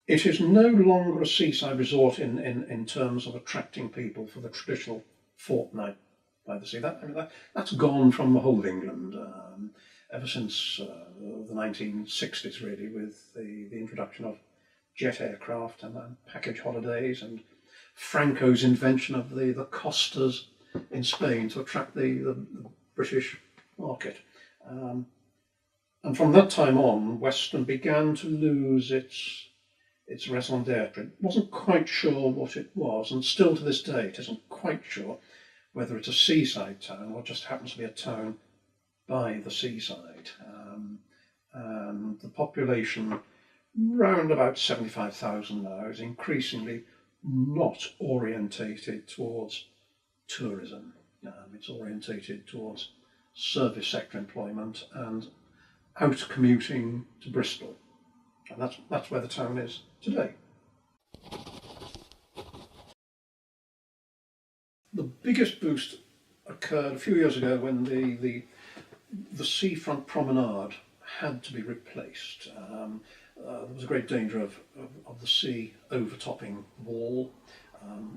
It is no longer a seaside resort in terms of attracting people for the traditional fortnight by the sea. That's gone from the whole of England ever since the 1960s, really, with the introduction of jet aircraft and package holidays, and Franco's invention of the costas in Spain to attract the British market. And from that time on, Weston began to lose its raison d'etre. It wasn't quite sure what it was, and still to this day it isn't quite sure whether it's a seaside town or just happens to be a town by the seaside. And the population, round about 75,000 now, is increasingly not orientated towards tourism. It's orientated towards service sector employment and out commuting to Bristol. And that's where the town is today. The biggest boost occurred a few years ago when the seafront promenade had to be replaced. There was a great danger of the sea overtopping the wall,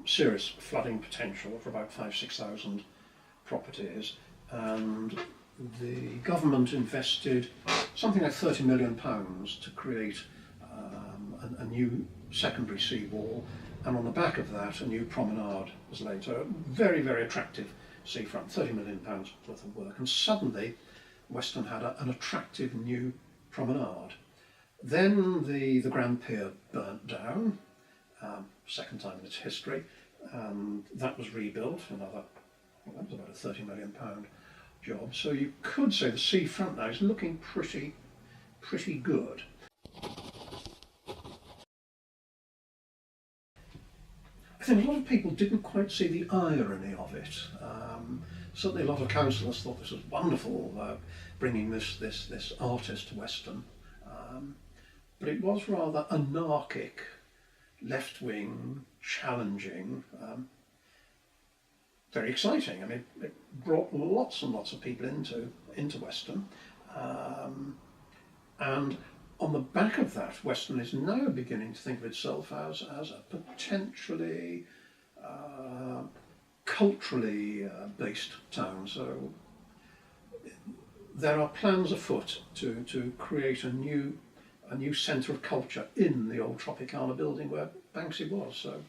serious flooding potential for about 5,000-6,000 properties, and the government invested something like £30 million to create a new secondary seawall, and on the back of that a new promenade was laid. So a very, very attractive seafront, £30 million worth of work, and suddenly Weston had an attractive new promenade. Then the Grand Pier burnt down, second time in its history, and that was rebuilt, that was about a £30 million job. So you could say the seafront now is looking pretty good. I think a lot of people didn't quite see the irony of it. Certainly a lot of councillors thought this was wonderful, bringing this artist to Weston. But it was rather anarchic, left-wing, challenging, very exciting. I mean, it brought lots and lots of people into Weston. And on the back of that, Weston is now beginning to think of itself as a potentially culturally based town. So there are plans afoot to create a new centre of culture in the old Tropicana building where Banksy was. So